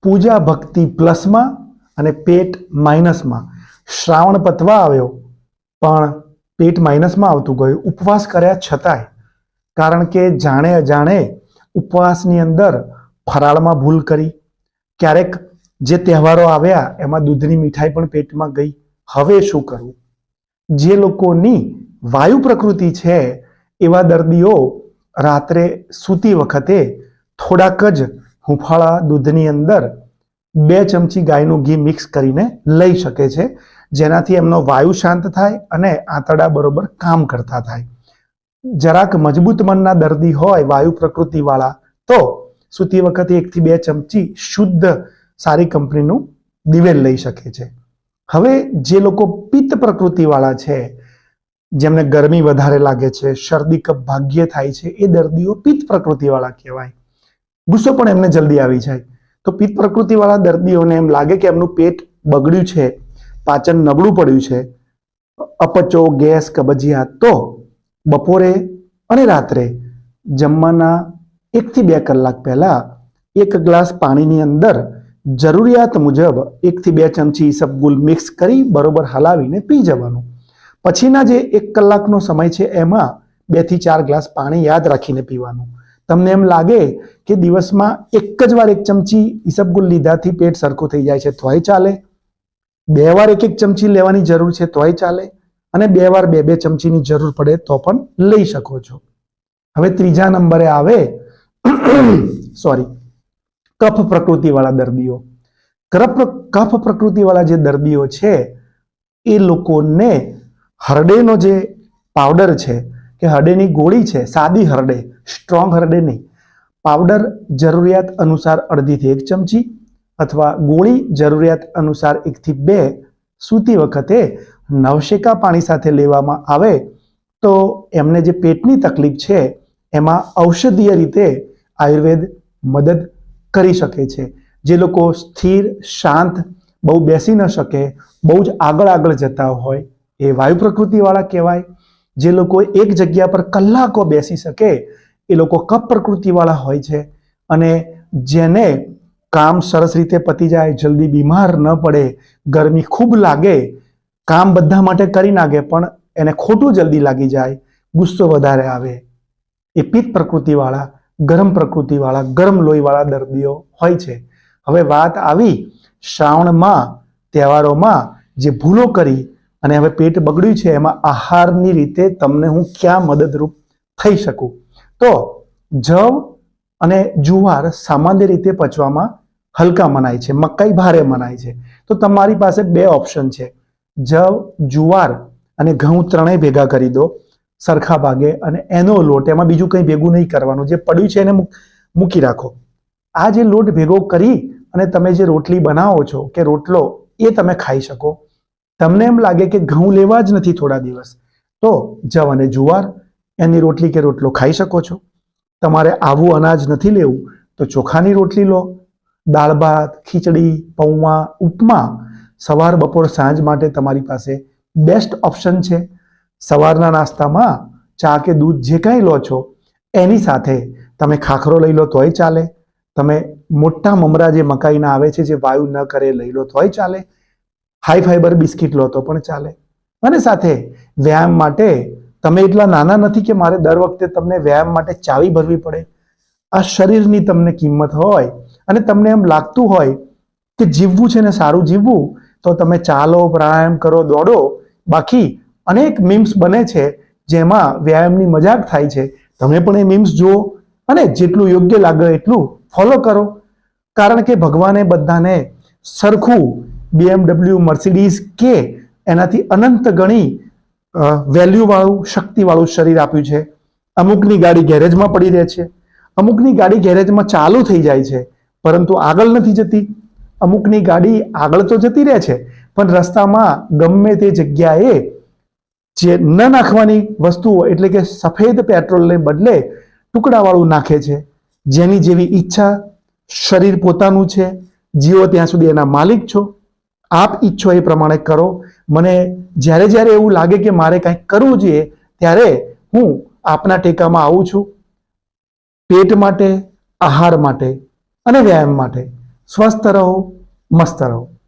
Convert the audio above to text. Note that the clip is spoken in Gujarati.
પૂજા ભક્તિ પ્લસમાં અને પેટ માઇનસમાં. શ્રાવણ પતવા આવ્યો પણ પેટ માઇનસમાં આવતું ગયું, ઉપવાસ કર્યા છતાંય. કારણ કે જાણે અજાણે ઉપવાસની અંદર ફરાળમાં ભૂલ કરી, ક્યારેક જે તહેવારો આવ્યા એમાં દૂધની મીઠાઈ પણ પેટમાં ગઈ. હવે શું કરવું? જે લોકોની વાયુ પ્રકૃતિ છે એવા દર્દીઓ રાત્રે સૂતી વખતે થોડાક જ હુંફાળા દૂધની અંદર 2 ચમચી ગાયનું ઘી મિક્સ કરીને લઈ શકે છે, જેનાથી એમનો વાયુ શાંત થાય અને આંતરડા બરોબર કામ કરતા થાય. જરાક મજબૂત મનના દર્દી હોય વાયુ પ્રકૃતિવાળા તો સૂતી વખતે 1 થી 2 ચમચી શુદ્ધ સારી કંપનીનું દિવેલ લઈ શકે છે. હવે જે લોકો પિત્ત પ્રકૃતિવાળા છે, જેમને ગરમી વધારે લાગે છે, શરદી કફ ભાગ્યે થાય છે, એ દર્દીઓ પિત્ત પ્રકૃતિવાળા કહેવાય. ગુસ્સો પણ એમને જલ્દી આવી જાય. તો પિત્ત પ્રકૃતિવાળા દર્દીઓને એમ લાગે કે એમનું પેટ બગડ્યું છે, પાચન નબળું પડ્યું છે, અપચો, ગેસ, કબજિયાત, તો બપોરે અને રાત્રે જમવાના 1 થી 2 કલાક પહેલા 1 ગ્લાસ પાણીની અંદર જરૂરિયાત મુજબ 1 થી 2 ચમચી ઈસબગુલ મિક્સ કરી બરોબર હલાવીને પી જવાનું. પછીના જે 1 કલાકનો સમય છે એમાં 2 થી 4 ગ્લાસ પાણી યાદ રાખીને પીવાનું. તમને એમ લાગે કે દિવસમાં એક જ વાર 1 ચમચી ઈસબગુલ લીધાથી પેટ સરખું થઈ જાય છે તોય ચાલે, 2 વાર 1 ચમચી લેવાની જરૂર છે તોય ચાલે, અને 2 વાર 2 ચમચીની જરૂર પડે તો પણ લઈ શકો છો. હવે ત્રીજા નંબરે આવે કફ પ્રકૃતિવાળા દર્દીઓ. કફ પ્રકૃતિવાળા જે દર્દીઓ છે એ લોકોને હરડેનો જે પાવડર છે કે હરડેની ગોળી છે, સાદી હરડે, સ્ટ્રોંગ હરડે નહીં, પાવડર જરૂરિયાત અનુસાર 1/2 થી 1 ચમચી અથવા ગોળી જરૂરિયાત અનુસાર 1 થી 2 સૂતી વખતે નવશેકા પાણી સાથે લેવામાં આવે તો એમને જે પેટની તકલીફ છે એમાં ઔષધીય રીતે આયુર્વેદ મદદ કરી શકે છે. જે લોકો સ્થિર, શાંત, બહુ બેસી ન શકે, બહુ જ આગળ જતા હોય એ વાયુ પ્રકૃતિવાળા કહેવાય. જે લોકો એક જગ્યા પર કલાકો બેસી શકે એ લોકો કફ પ્રકૃતિવાળા હોય છે. અને જેને કામ સરસ રીતે પતી જાય, જલ્દી બીમાર ન પડે, ગરમી ખૂબ લાગે, કામ બધા માટે કરી નાખે પણ એને ખોટું જલ્દી લાગી જાય, ગુસ્સો વધારે આવે, એ પિત્ત પ્રકૃતિવાળા, ગરમ પ્રકૃતિવાળા, ગરમ લોહીવાળા દર્દીઓ હોય છે. હવે વાત આવી શ્રાવણમાં તહેવારોમાં જે ભૂલો કરી અને હવે પેટ બગડ્યું છે એમાં આહારની રીતે તમને હું ક્યાં મદદરૂપ થઈ શકું. તો જવ અને જુવાર સામાન્ય રીતે પચવામાં હલકા મનાય છે, મકાઈ ભારે મનાય છે. તો તમારી પાસે 2 ઓપ્શન છે, જવ, જુવાર અને ઘઉં ત્રણેય ભેગા કરી દો સરખા ભાગે અને એનો લોટ, એમાં બીજું કંઈ ભેગું નહીં કરવાનું, જે પડ્યું છે એને મૂકી રાખો. આ જે લોટ ભેગો કરી અને તમે જે રોટલી બનાવો છો કે રોટલો, એ તમે ખાઈ શકો. તમને એમ લાગે કે ઘઉં લેવા જ નથી થોડા દિવસ, તો જવ અને જુવાર એની રોટલી કે રોટલો ખાઈ શકો છો. તમારે આવું અનાજ નથી લેવું તો ચોખાની રોટલી લો, દાળ ભાત, ખીચડી, પૌવા, ઉપમા સવાર, બપોર, સાંજ માટે તમારી પાસે બેસ્ટ ઓપ્શન છે. સવારના નાસ્તામાં ચા કે દૂધ જે કાંઈ લો છો એની સાથે તમે ખાખરો લઈ લો તોય ચાલે, તમે મોટા મમરા જે મકાઈના આવે છે જે વાયુ ન કરે લઈ લો તોય ચાલે, હાઈ ફાઈબર બિસ્કિટ લો તો પણ ચાલે. અને સાથે વ્યાયામ માટે તમે એટલા નાના નથી કે મારે દર વખતે તમને વ્યાયામ માટે ચાવી ભરવી પડે. આ શરીરની તમને કિંમત હોય અને તમને એમ લાગતું હોય કે જીવવું છે ને સારું જીવવું, તો તમે ચાલો, પ્રાણાયામ કરો, દોડો. બાકી અનેક મીમ્સ બને છે જેમાં વ્યાયામની મજાક થાય છે. તમે પણ એ મીમ્સ જુઓ અને જેટલું યોગ્ય લાગે એટલું ફોલો કરો. કારણ કે ભગવાને બધાને સરખું BMW, મર્સિડીઝ કે એનાથી અનંત ગણી વેલ્યુવાળું, શક્તિવાળું શરીર આપ્યું છે. અમુકની ગાડી ગેરેજમાં પડી રહે છે, અમુકની ગાડી ગેરેજમાં ચાલુ થઈ જાય છે પરંતુ આગળ નથી જતી, અમુકની ગાડી આગળ તો જતી રહે છે પણ રસ્તામાં ગમે તે જગ્યાએ જે ન નાખવાની વસ્તુઓ એટલે કે સફેદ પેટ્રોલને બદલે ટુકડાવાળું નાખે છે. જેની જેવી ઈચ્છા, શરીર પોતાનું છે, જીવો ત્યાં સુધી એના માલિક છો. આપ ઈચ્છો એ પ્રમાણે કરો. મને જ્યારે જ્યારે એવું લાગે કે મારે કંઈક કરવું જોઈએ ત્યારે હું આપના ટેકામાં આવું છું. પેટ માટે, આહાર માટે અને વ્યાયામ માટે સ્વસ્થ રહો, મસ્ત રહો.